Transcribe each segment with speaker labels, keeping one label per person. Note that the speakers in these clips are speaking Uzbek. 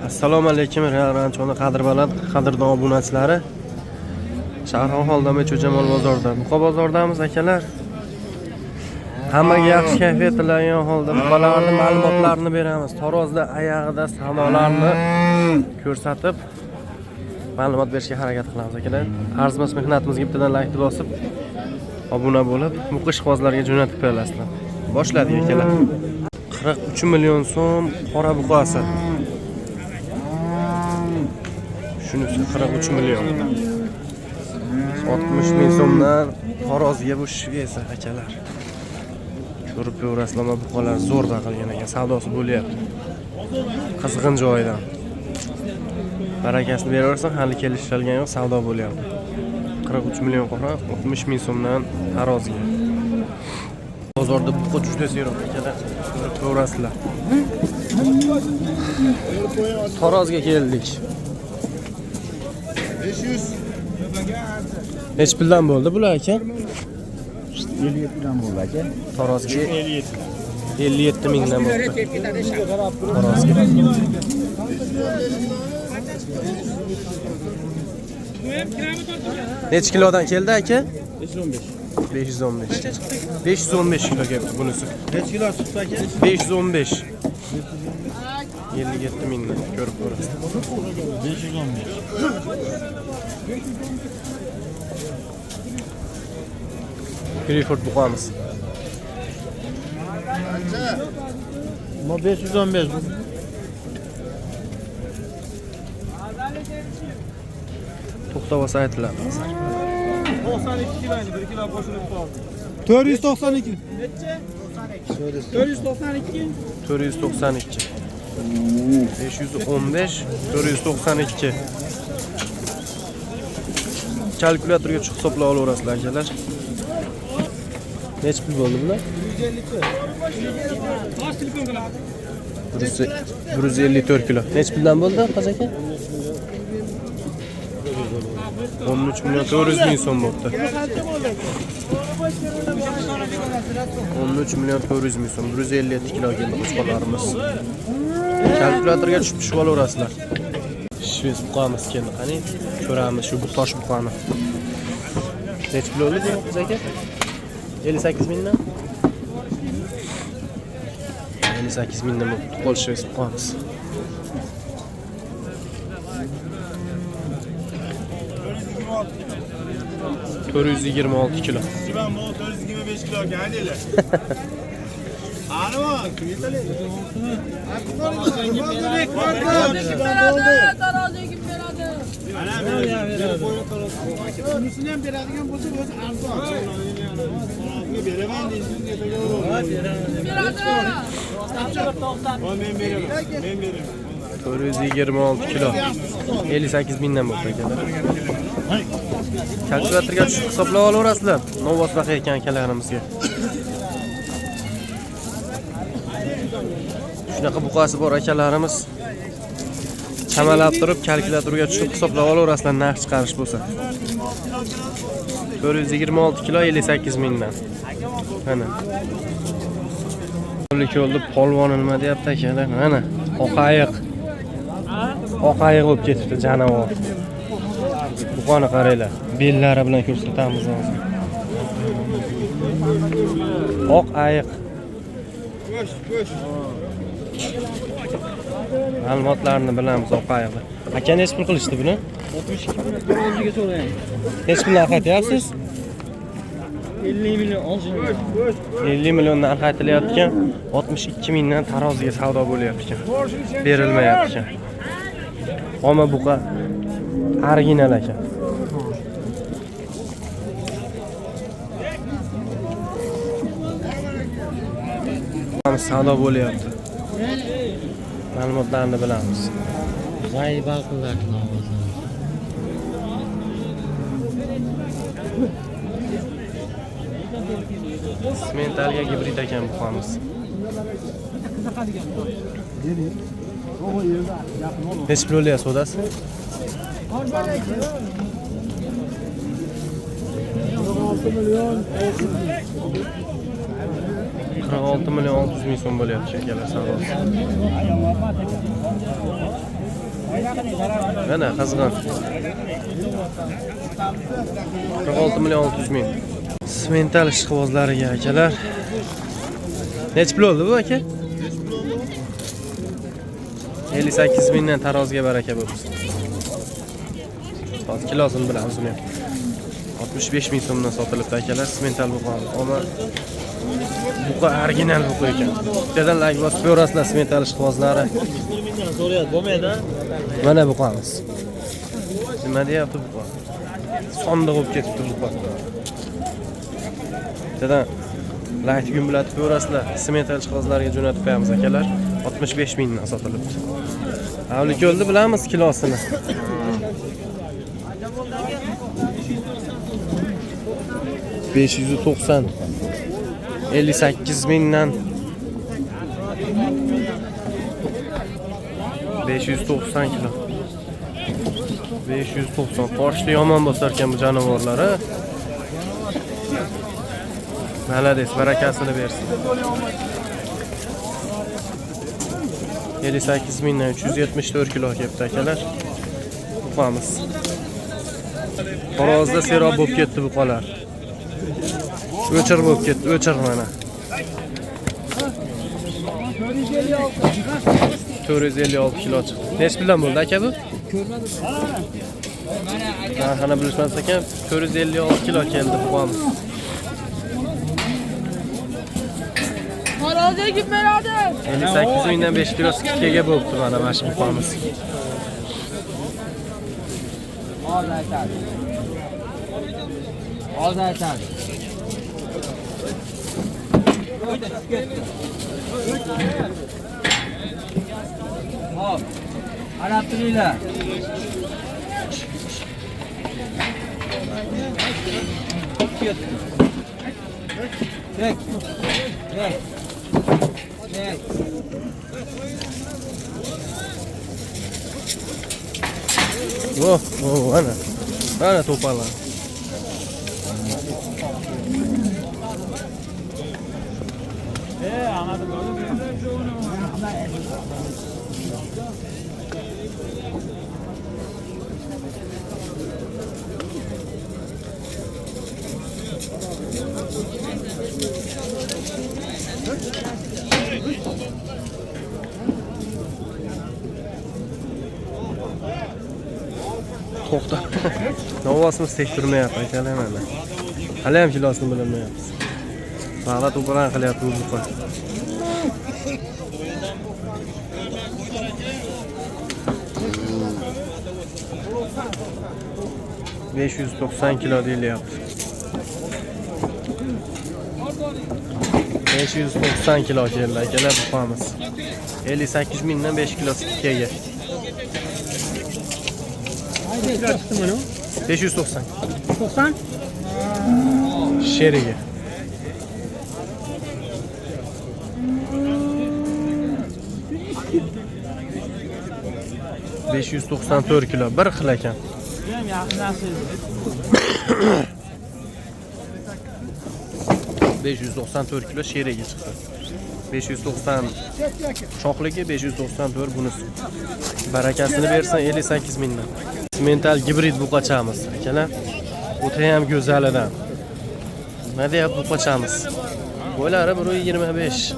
Speaker 1: Assalomu alaykum, ranchoni qadrbaland, qadrdon obunachilari. Shahrixon Cho'jamol bozorida, Buqa bozoridamiz akalar. Hammaga yaxshi kayfiyat tilagan holda buqalarni ma'lumotlarini beramiz. Tarozda oyog'ida savdolarni ko'rsatib, ma'lumot berishga harakat qilamiz akalar. Arzimas mehnatimizga bittadan like bosib, obuna bo'lib, buqa ishqibozlarga jo'natib qo'yasizlar. Boshladik akalar. 43 million so'm qora buqasi. Shunisi 43 million. 60 ming so'mdan Xorazmga bu shvesa akalar. Ko'rib ko'rasizlar, buqalar zo'r baqilgan ekan, savdosi bo'lyapti. Qizg'in joydan. Barakasini beraversan, hali kelishilgan yo'q, savdo bo'lyapti. 43 million qora, 60 ming so'mdan Xorazmga. Bozorda buqa juda seroq akalar. Ko'rib ko'rasizlar. Xorazmga keldik.
Speaker 2: 500.
Speaker 1: Hech puldan bo'ldi bular aka?
Speaker 2: 57 dan bo'ldi aka.
Speaker 1: Xorazmga 57 mingdan bo'ldi. Xorazmga. Necha kilodan keldi aka? 515. 515 kilo keldi bunisi.
Speaker 2: Necha kilo chiqdi aka?
Speaker 1: 515. 57 mingdan ko'rib ko'rasiz.
Speaker 2: 515.
Speaker 1: Greyfurt buqamiz.
Speaker 2: Bu 515 bu.
Speaker 1: To'xtab olsa aytiladi.
Speaker 3: 92 kiloyni 1 kilo qo'shilib qoldi.
Speaker 2: 492.
Speaker 3: Necha? 492.
Speaker 1: 492. 515 492. Kalkulyatorga chiqib hisoblab olaverasizlar akalar. Necha pul bo'ldi bular? 154 kilo. Necha puldan bo'ldi qo'z aka? 13 million 400 ming so'm bo'ldi. 13 million 400 ming so'm, 157 kilo keldi qo'chqonlarimiz. Kalkulyatorga tushib olaverasizlar. Shves buqamiz keldi, qani ko'ramiz shu tosh buqani. Necha pul bo'ldi bu qiz aka? 58 mingdan. 58 mingdan qo'l shves buqamiz. To'rt yuz 26 kilo.
Speaker 2: Ben bu 425 kilo geldiler. Anı kim yeteli?
Speaker 3: Taraziye kim beradi? Bunusini ham beradigan bo'lsa o'zi arzon.
Speaker 2: Beraman deysiz. Ben veririm.
Speaker 1: 426 kilo. 58 mingdan bo'ldi akalar. Kalkulyatorga tushib hisoblab olaverasizlar. Novos baqa ekan akalarimizga. Shunaqa buqasi bor akalarimiz. Chamalab turib kalkulyatorga tushib hisoblab olaverasizlar, narx chiqarish bo'lsa. 426 kilo 58 mingdan. Mana. Yo'lda polvoni nima deyapti akalar? Mana, oq ayiq. Oq ayiq bo'lib ketibdi jonavor. Buqani qaranglar. Bellari bilan ko'rsatamiz hozir. Oq ayiq. Ma'lumotlarni bilamiz oq ayiqni. Aka necha pul qilishdi buni?
Speaker 3: 62 million Xorazmga so'rayman.
Speaker 1: Necha pul narx aytyapsiz?
Speaker 3: 50 million olishim.
Speaker 1: 50 million narx aytilyapti ekan, 62 mingdan taroziga savdo bo'lyapti ekan. Berilmayapti ekan. Omma buqa original ekan. Savdo bo'lyapti. Ma'lumotlarni bilamiz.
Speaker 3: G'ayib baqillarni ovozi.
Speaker 1: Mentalga gibrid ekan buqamiz. Necha pul o'lyapti sodasi? 46 million 600 ming so'm bo'lyapti akalar savdosi. Mana qizg'in. 46 million 600 ming. Simental ishqibozlariga akalar. Nech pul oldi bu aka? 58 mingdan taroziga baraka bo'lsin. Hozir kilosini bilamiz uni. 65 ming so'mdan sotilibdi akalar, simental buqamiz. Ammo buqa original buqa ekan. Bittadan like bosib ko'rasizlar simental ishqibozlari.
Speaker 3: So'rayapti, bo'lmaydi.
Speaker 1: Mana buqamiz. Nima deyapti buqa? Sonda bo'lib ketibdi buqa. Bittadan like gumbulatib ko'rasizlar. Simental ishqibozlarga jo'natib qo'yamiz akalar. 65 mingdan sotilibdi. Avli ko'ldi bilamiz kilosini. 590 58 mingdan 590 kilo. 590. Qo'shli yomon bo'lsa ekan bu jonivorlari. Malades, barakasini bersin. 58 mingdan 374 kilo kelibdi akalar. Buqamiz. Qorozda serob bo'lib ketdi buqalar. O'chir bo'lib ketdi, o'chir mana. 456 kilo chiqdi. Nech bilan bo'ldi aka bu? Narxini bilishmas ekan, 456 kilo keldi buqamiz.
Speaker 4: Qo'rg'onga git beradi.
Speaker 1: 58 mingdan 5 kilo skitkaga bo'libdi mana mana shu buqamiz.
Speaker 4: Hozir aytadi. Hozir aytadi. Hop. Qarab turinglar. Çek. Çek. Çek.
Speaker 1: Oh, oh, ana. Ana toparlan. To'xta. Novosimiz tektirmayapti akalar mana. Hali ham kilosini bilmayapmiz. Vaqt to'polon qilyapti bu buqa. $590 kilo deyilyapti. 590 kilo keldi akalar buqamiz. 58 mingdan 5 kilo sikkaga. 590.
Speaker 4: 90.
Speaker 1: Şerigi. $594 kilo bir xil ekan.
Speaker 4: Ham yaxshi.
Speaker 1: 594 kilo sherigi chiqdi. 590 choqligi, 594 bunisi. Barakasini bersin 58 mingdan. Simental gibrid buqachamiz akalar. O'ta ham go'zalidan. Nima deyapti buqachamiz? Bo'ylari 1.25.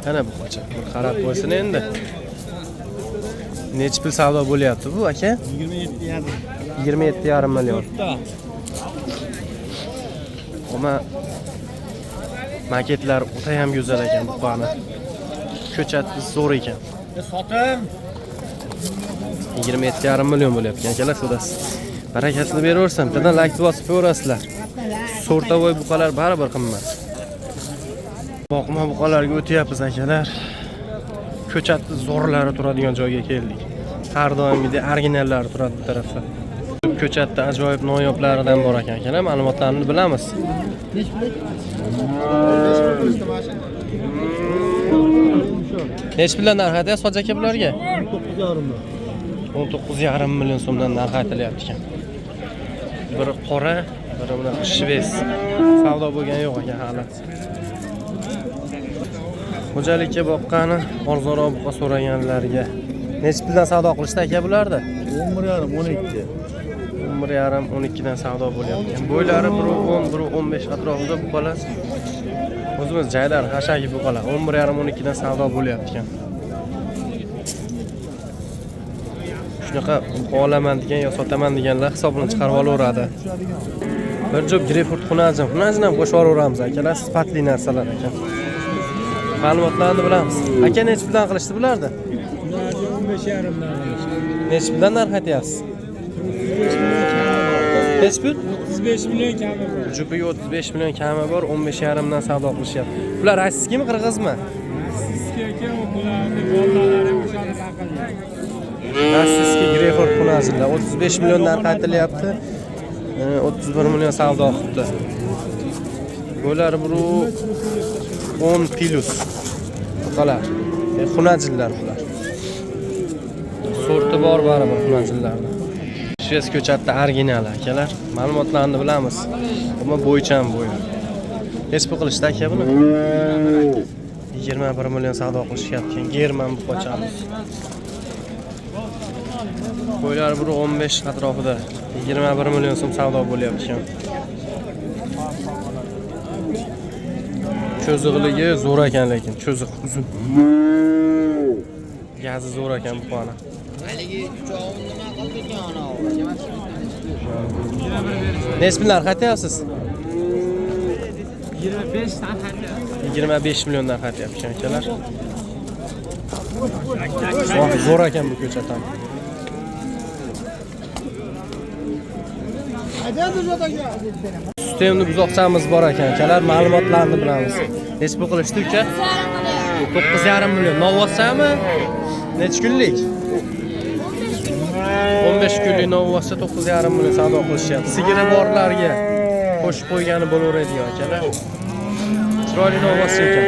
Speaker 1: Qana buqacha. Qarab qo'ysin endi. Nech pul savdo bo'lyapti bu aka? 27,5 million. Ama maketlar o'ta ham go'zal ekan buqani. Ko'chati zo'r ekan.
Speaker 4: Sotim.
Speaker 1: 27,5 million bo'lyapti akalar sodasi. Barakasini beraversam, bittadan like bosib ko'rasizlar. Sortavoy buqalar baribir qimmat. Boqma buqalarga o'tyapmiz akalar. Ko'chatni zo'rlari turadigan joyga keldik. Har doimgidek originallari turadi bu tarafda. Ko'chatda ajoyib noyoblaridan bor ekan akalar, ma'lumotlarni bilamiz. Nech puldan narx aytyapsiz Hoji aka bularga? 19,5 million so'mdan narx aytilyapti ekan. Biri qora, biri bunaqa shves. Savdo bo'lgani yo'q ekan hali. Xo'jalikka boqqani arzonroq buqa so'raganlarga. Necha puldan savdo qilishdi aka bularda?
Speaker 2: 11,5 12.
Speaker 1: 11,5 dan savdo bo'lyapti. Bo'ylari 1.10, 1.15 atrofida buqalar. O'zimiz jaydar, hashaki buqalar. 11,5 dan savdo bo'lyapti ekan. Shunaqa olaman degan yo sotaman deganlar hisobini chiqarib olaveradi. Bir job greyfurt xunajin ham qo'shib yuboramiz akalar, sifatli narsalar ekan. Ma'lumotlarni bilamiz. Aka necha puldan qilishdi bularni?
Speaker 4: 15,5 dan.
Speaker 1: Necha puldan narx aytyapsiz? 5 pul?
Speaker 4: 35 million kami bor.
Speaker 1: Jupiga 35 million kami bor, 15,5 dan savdo qilishyapti. Bular rossiyskimi, qirg'izmi?
Speaker 4: Sizga bularni bolalarga o'shani taqilgan.
Speaker 1: Rossiyskiy greyfurt xunajinlar 35 million narx aytilyapti. 31 million savdo qilibdi. Bular 10 plus. Buqalar. Xunajinlar bular. Sorti bor baribir xunajinlarning. Shes ko'chatda original akalar. Ma'lumotlarni bilamiz. Ammo bo'ychan bo'y. Hech pul qilishdi aka buni? 21 million savdo qilishyapti. German bu qochamiz. Qo'ylar 15 atrofida 21 million so'm savdo bo'lyapti ekan. Cho'zig'ligi zo'r ekan, lekin cho'ziq uzun. Gazi zo'r ekan bu qona. Necha pullar qaytyapsiz?
Speaker 4: 25 dan qaytyapti.
Speaker 1: 25 milliondan qaytyapti akalar. Zo'r ekan bu ko'chat ham. Sistemni buzoqchamiz bor ekan akalar, ma'lumotlarni bilamiz. Necha pul qilishdi uka? 9,5 million. Novvosami? Necha kunlik? 15 kunlik novvosa 9,5 million savdo qilishyapti. Sigiri borlarga qo'shib qo'ygani bo'laveradi akalar. Chiroyli novvosa ekan.